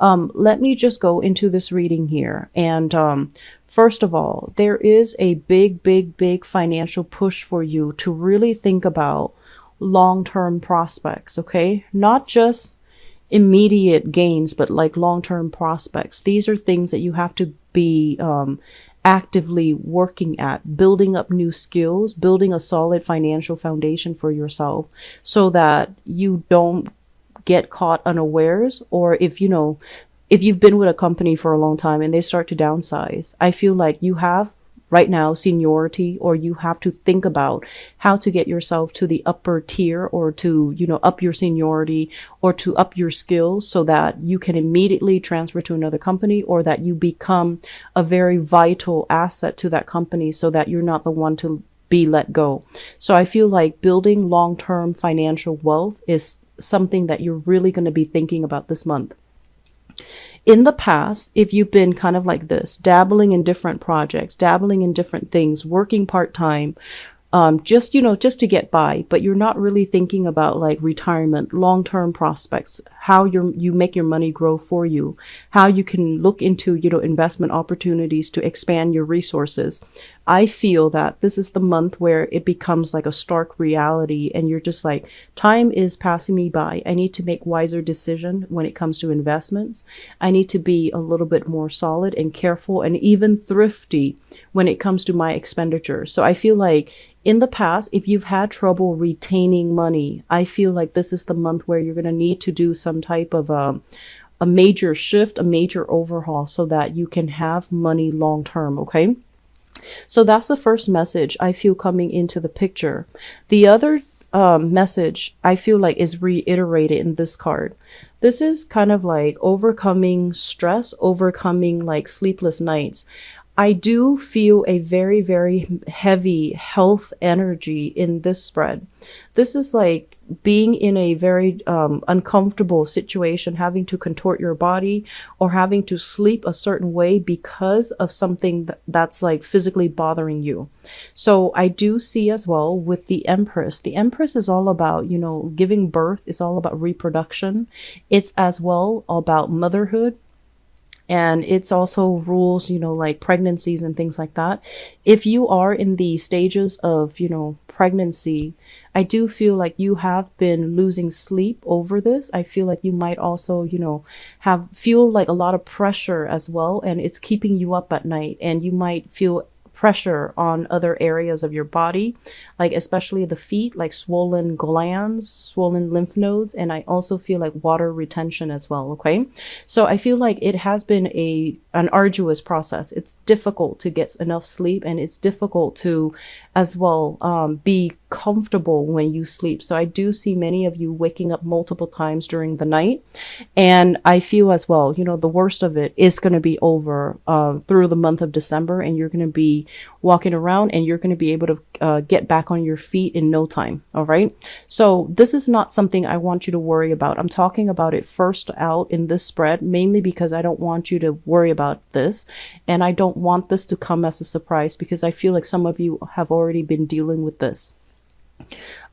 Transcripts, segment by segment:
Let me just go into this reading here. And first of all, there is a big financial push for you to really think about long-term prospects, okay? Not just immediate gains, but like long-term prospects. These are things that you have to be actively working at, building up new skills, building a solid financial foundation for yourself so that you don't get caught unawares. Or if you've been with a company for a long time and they start to downsize, I feel like you have right now seniority, or you have to think about how to get yourself to the upper tier, or to, up your seniority, or to up your skills so that you can immediately transfer to another company, or that you become a very vital asset to that company so that you're not the one to be let go. So I feel like building long-term financial wealth is something that you're really going to be thinking about this month. In the past, if you've been kind of like this, dabbling in different projects, dabbling in different things, working part-time, just to get by, but you're not really thinking about like retirement, long-term prospects, how you make your money grow for you, how you can look into, investment opportunities to expand your resources. I feel that this is the month where it becomes like a stark reality, and you're just like, time is passing me by. I need to make wiser decisions when it comes to investments. I need to be a little bit more solid and careful and even thrifty when it comes to my expenditures. So I feel like in the past, if you've had trouble retaining money, I feel like this is the month where you're going to need to do some type of a major shift, a major overhaul, so that you can have money long term. Okay. So that's the first message I feel coming into the picture. The other message I feel like is reiterated in this card. This is kind of like overcoming stress, overcoming like sleepless nights. I do feel a very heavy health energy in this spread. This is like being in a very uncomfortable situation, having to contort your body or having to sleep a certain way because of something that's like physically bothering you. So I do see as well with the Empress. The Empress is all about, giving birth. It's all about reproduction. It's as well about motherhood. And it's also rules, like pregnancies and things like that. If you are in the stages of, pregnancy, I do feel like you have been losing sleep over this. I feel like you might also, feel like a lot of pressure as well. And it's keeping you up at night, and you might feel pressure on other areas of your body, like especially the feet, like swollen glands, swollen lymph nodes. And I also feel like water retention as well. Okay. So I feel like it has been an arduous process. It's difficult to get enough sleep, and it's difficult to as well be comfortable when you sleep. So I do see many of you waking up multiple times during the night. And I feel as well, the worst of it is going to be over through the month of December, and you're going to be walking around, and you're going to be able to get back on your feet in no time. All right. So this is not something I want you to worry about. I'm talking about it first out in this spread, mainly because I don't want you to worry about this. And I don't want this to come as a surprise, because I feel like some of you have already been dealing with this.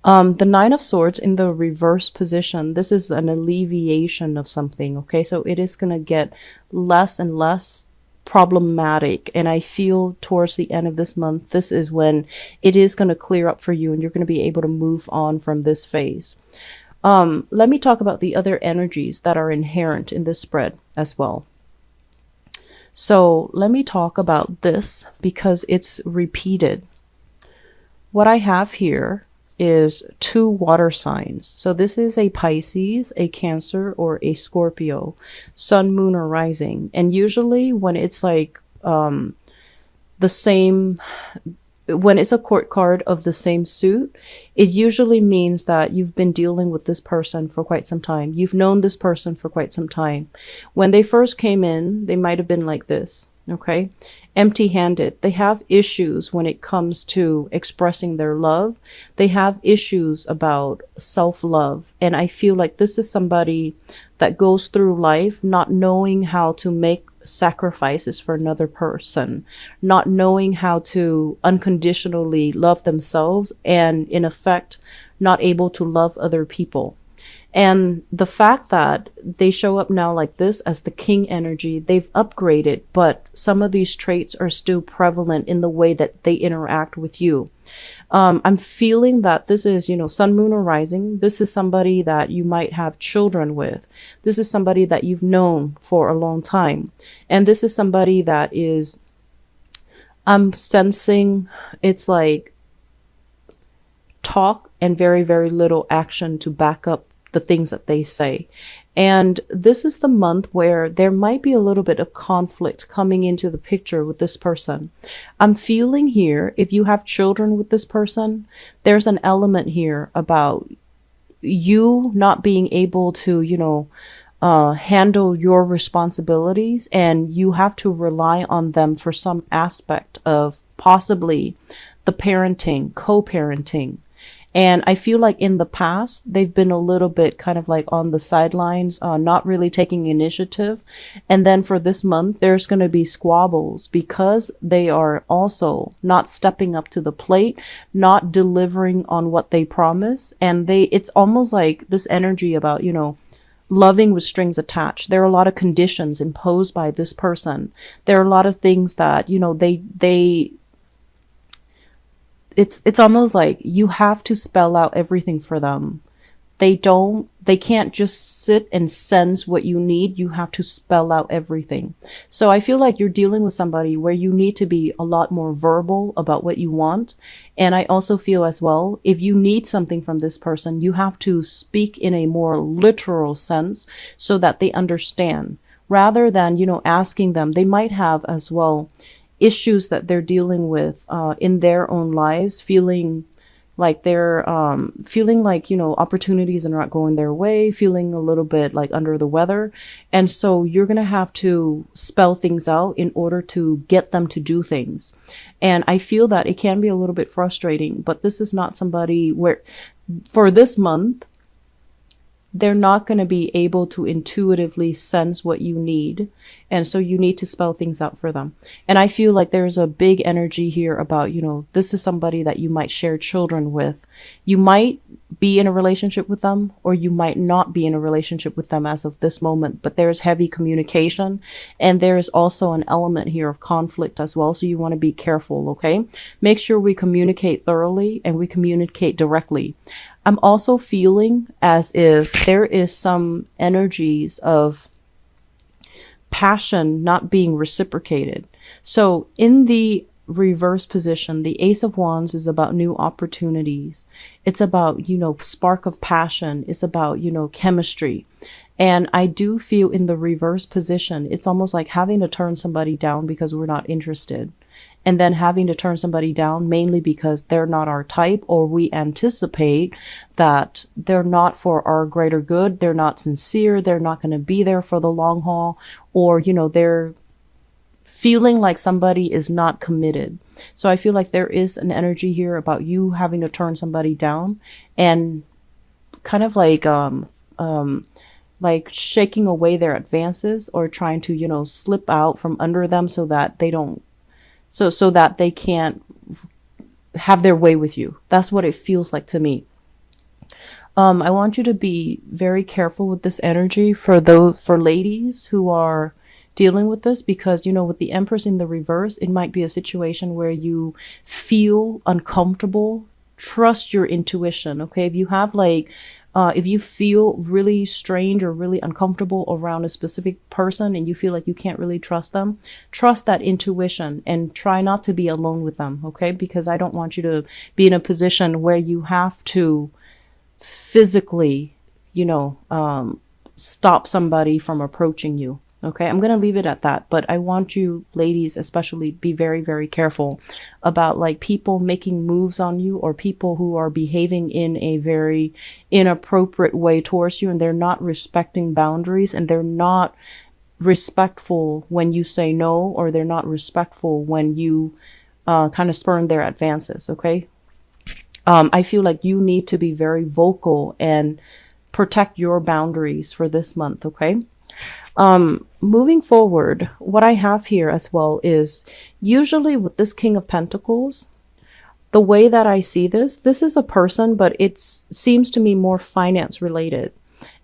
The Nine of Swords in the reverse position, this is an alleviation of something. Okay. So it is going to get less and less problematic, and I feel towards the end of this month, this is when it is going to clear up for you, and you're going to be able to move on from this phase. Let me talk about the other energies that are inherent in this spread as well. So let me talk about this because it's repeated. What I have here is 2 water signs. So this is a Pisces, a Cancer, or a Scorpio, Sun, Moon, or Rising. And usually when it's like the same, when it's a court card of the same suit, it usually means that you've been dealing with this person for quite some time. You've known this person for quite some time. When they first came in, they might have been like this. Okay. Empty-handed. They have issues when it comes to expressing their love. They have issues about self-love. And I feel like this is somebody that goes through life not knowing how to make sacrifices for another person, not knowing how to unconditionally love themselves, and in effect, not able to love other people. And the fact that they show up now like this as the king energy, they've upgraded, but some of these traits are still prevalent in the way that they interact with you. I'm feeling that this is, sun, moon, or rising. This is somebody that you might have children with. This is somebody that you've known for a long time. And this is somebody that is, I'm sensing it's like talk and very, very little action to back up the things that they say. And this is the month where there might be a little bit of conflict coming into the picture with this person. I'm feeling here, if you have children with this person, there's an element here about you not being able to, handle your responsibilities, and you have to rely on them for some aspect of possibly the parenting, co-parenting. And I feel like in the past, they've been a little bit kind of like on the sidelines, not really taking initiative. And then for this month, there's going to be squabbles because they are also not stepping up to the plate, not delivering on what they promise. And it's almost like this energy about, loving with strings attached. There are a lot of conditions imposed by this person. There are a lot of things that, it's almost like you have to spell out everything for them. They can't just sit and sense what you need. You have to spell out everything. So I feel like you're dealing with somebody where you need to be a lot more verbal about what you want. And I also feel as well, if you need something from this person, you have to speak in a more literal sense so that they understand, rather than, asking them. They might have as well issues that they're dealing with in their own lives, feeling like they're opportunities are not going their way, feeling a little bit like under the weather. And so you're going to have to spell things out in order to get them to do things. And I feel that it can be a little bit frustrating, but this is not somebody where for this month, they're not going to be able to intuitively sense what you need. And so you need to spell things out for them. And I feel like there's a big energy here about, this is somebody that you might share children with. You might be in a relationship with them, or you might not be in a relationship with them as of this moment, but there's heavy communication, and there is also an element here of conflict as well. So you want to be careful. Okay. Make sure we communicate thoroughly and we communicate directly. I'm also feeling as if there is some energies of passion not being reciprocated. So in the reverse position, the Ace of Wands is about new opportunities. It's about, spark of passion. It's about, chemistry. And I do feel in the reverse position, it's almost like having to turn somebody down because we're not interested. And then having to turn somebody down mainly because they're not our type, or we anticipate that they're not for our greater good. They're not sincere. They're not going to be there for the long haul, or, they're feeling like somebody is not committed. So I feel like there is an energy here about you having to turn somebody down and kind of like shaking away their advances, or trying to, slip out from under them so that they don't, so that they can't have their way with you. That's what it feels like to me. I want you to be very careful with this energy for ladies who are dealing with this, because, with the Empress in the reverse, it might be a situation where you feel uncomfortable. Trust your intuition. Okay. If you have if you feel really strange or really uncomfortable around a specific person and you feel like you can't really trust them, trust that intuition and try not to be alone with them. Okay. Because I don't want you to be in a position where you have to physically, stop somebody from approaching you. Okay, I'm going to leave it at that. But I want you ladies especially be very, very careful about people making moves on you, or people who are behaving in a very inappropriate way towards you, and they're not respecting boundaries, and they're not respectful when you say no, or they're not respectful when you kind of spurn their advances. Okay, I feel like you need to be very vocal and protect your boundaries for this month. Okay. Moving forward, what I have here as well is usually with this King of Pentacles, the way that I see this is a person, but it seems to me more finance related.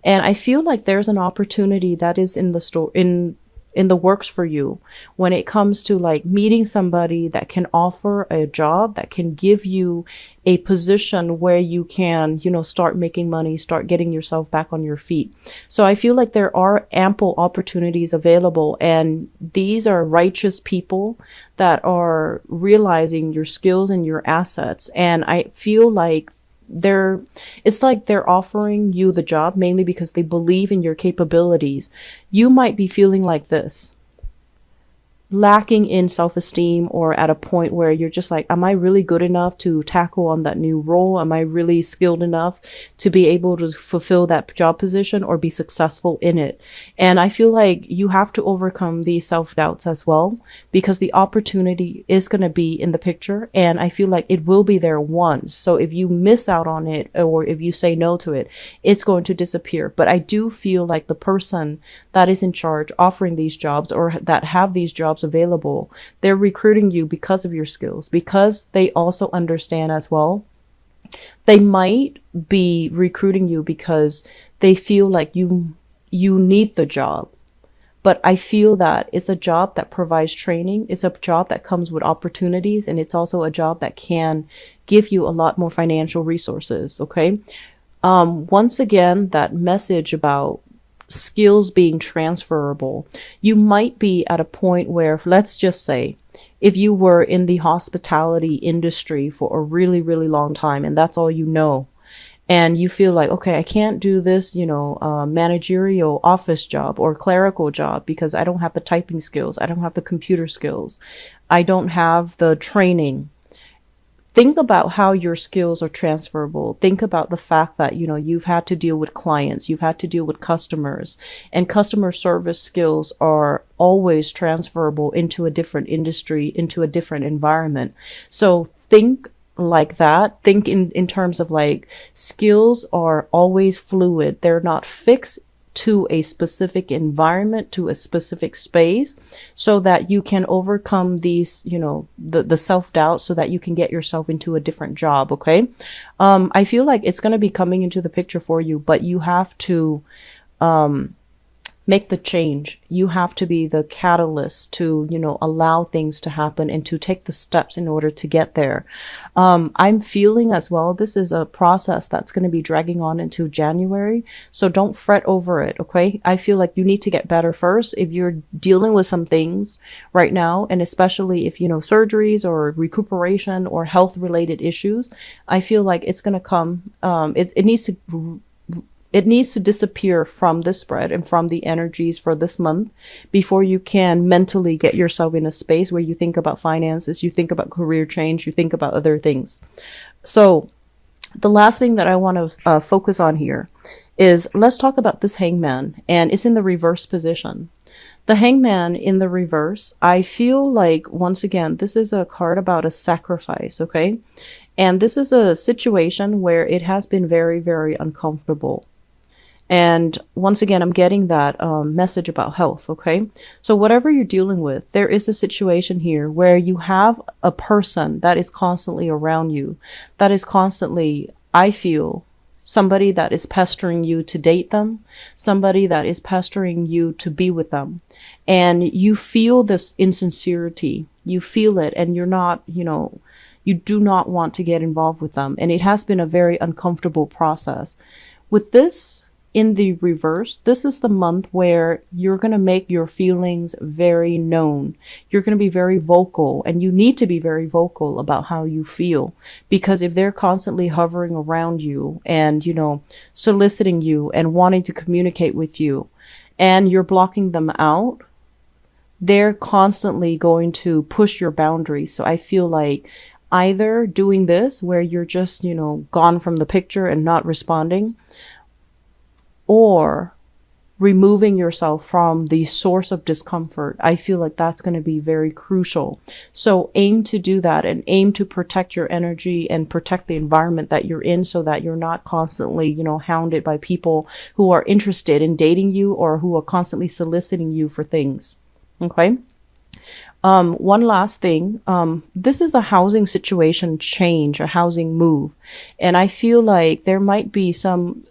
And I feel like there's an opportunity that is in the store, in the works for you when it comes to like meeting somebody that can offer a job, that can give you a position where you can, start making money, start getting yourself back on your feet. So I feel like there are ample opportunities available, and these are righteous people that are realizing your skills and your assets. And I feel like it's like they're offering you the job mainly because they believe in your capabilities. You might be feeling like this, lacking in self-esteem, or at a point where you're just like, am I really good enough to tackle on that new role? Am I really skilled enough to be able to fulfill that job position or be successful in it? And I feel like you have to overcome these self-doubts as well, because the opportunity is going to be in the picture, and I feel like it will be there once. So if you miss out on it, or if you say no to it, it's going to disappear. But I do feel like the person that is in charge offering these jobs, or that have these jobs available, they're recruiting you because of your skills, because they also understand as well. They might be recruiting you because they feel like you need the job. But I feel that it's a job that provides training. It's a job that comes with opportunities, and it's also a job that can give you a lot more financial resources. Okay. Once again, that message about skills being transferable. You might be at a point where, let's just say, if you were in the hospitality industry for a really, really long time, and that's all you know, and you feel like, okay, I can't do this, managerial office job or clerical job because I don't have the typing skills. I don't have the computer skills. I don't have the training. Think about how your skills are transferable. Think about the fact that, you've had to deal with clients, you've had to deal with customers, and customer service skills are always transferable into a different industry, into a different environment. So think like that. Think in terms of like, skills are always fluid. They're not fixed to a specific environment, to a specific space, so that you can overcome these, the self-doubt, so that you can get yourself into a different job. Okay. I feel like it's going to be coming into the picture for you, but you have to, make the change. You have to be the catalyst to, allow things to happen and to take the steps in order to get there. I'm feeling as well, this is a process that's going to be dragging on into January. So don't fret over it. Okay. I feel like you need to get better first. If you're dealing with some things right now, and especially if, surgeries or recuperation or health related issues, I feel like it's going to come, it needs to disappear from this spread and from the energies for this month before you can mentally get yourself in a space where you think about finances, you think about career change, you think about other things. So the last thing that I want to focus on here is, let's talk about this hangman, and it's in the reverse position. The hangman in the reverse, I feel like, once again, this is a card about a sacrifice. Okay. And this is a situation where it has been very, very uncomfortable. And once again, I'm getting that message about health. Okay. So whatever you're dealing with, there is a situation here where you have a person that is constantly around you, that is constantly, I feel, somebody that is pestering you to date them, somebody that is pestering you to be with them. And you feel this insincerity, you feel it, and you're not, you do not want to get involved with them. And it has been a very uncomfortable process. With this, in the reverse, this is the month where you're going to make your feelings very known. You're going to be very vocal, and you need to be very vocal about how you feel, because if they're constantly hovering around you and, soliciting you and wanting to communicate with you, and you're blocking them out, they're constantly going to push your boundaries. So I feel like either doing this where you're just, gone from the picture and not responding, or removing yourself from the source of discomfort. I feel like that's going to be very crucial. So aim to do that, and aim to protect your energy and protect the environment that you're in, so that you're not constantly, hounded by people who are interested in dating you or who are constantly soliciting you for things. Okay. One last thing. This is a housing situation change, a housing move. And I feel like there might be some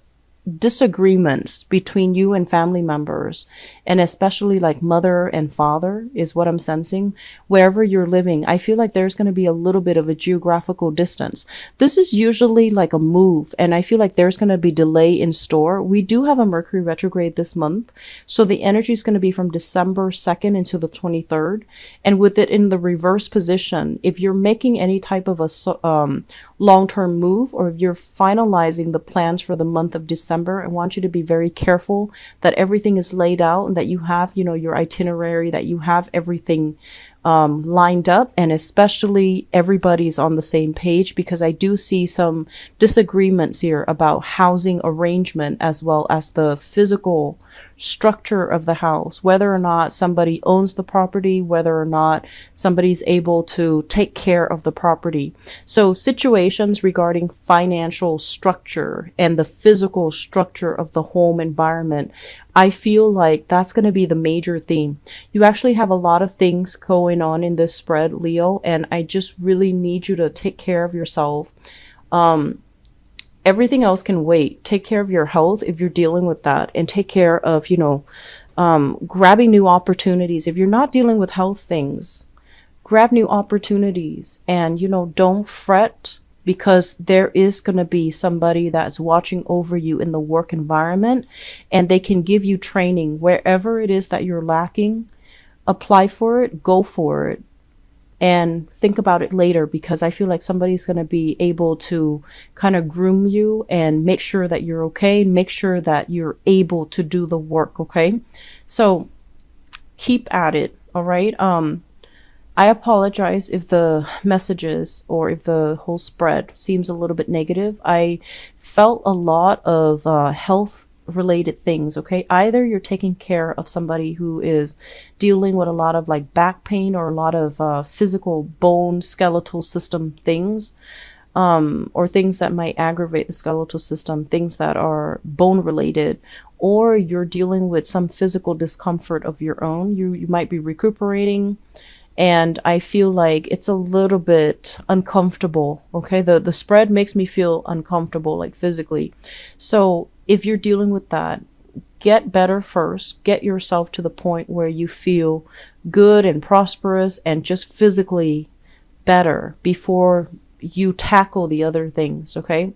disagreements between you and family members, and especially like mother and father is what I'm sensing. Wherever you're living, I feel like there's going to be a little bit of a geographical distance. This is usually like a move, and I feel like there's going to be delay in store. We do have a Mercury retrograde this month, so the energy is going to be from December 2nd into the 23rd, and with it in the reverse position, if you're making any type of a long-term move, or if you're finalizing the plans for the month of December, I want you to be very careful that everything is laid out and that you have, your itinerary, that you have everything lined up, and especially everybody's on the same page, because I do see some disagreements here about housing arrangement as well as the physical structure of the house, whether or not somebody owns the property, whether or not somebody's able to take care of the property. So situations regarding financial structure and the physical structure of the home environment, I feel like that's going to be the major theme. You actually have a lot of things going on in this spread, Leo, and I just really need you to take care of yourself. Everything else can wait. Take care of your health if you're dealing with that, and take care of, grabbing new opportunities. If you're not dealing with health things, grab new opportunities, and, don't fret, because there is going to be somebody that's watching over you in the work environment, and they can give you training wherever it is that you're lacking. Apply for it, go for it, and think about it later, because I feel like somebody's going to be able to kind of groom you and make sure that you're okay, and make sure that you're able to do the work. Okay. So keep at it. All right. I apologize if the messages or if the whole spread seems a little bit negative. I felt a lot of health related things. Okay, either you're taking care of somebody who is dealing with a lot of like back pain, or a lot of physical bone skeletal system things, or things that might aggravate the skeletal system, things that are bone related, or you're dealing with some physical discomfort of your own. You might be recuperating, and I feel like it's a little bit uncomfortable. Okay, the spread makes me feel uncomfortable, like physically. So if you're dealing with that, get better first. Get yourself to the point where you feel good and prosperous and just physically better before you tackle the other things. Okay.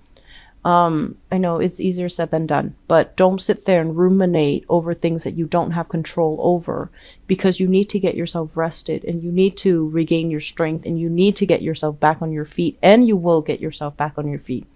I know it's easier said than done, but don't sit there and ruminate over things that you don't have control over, because you need to get yourself rested, and you need to regain your strength, and you need to get yourself back on your feet, and you will get yourself back on your feet.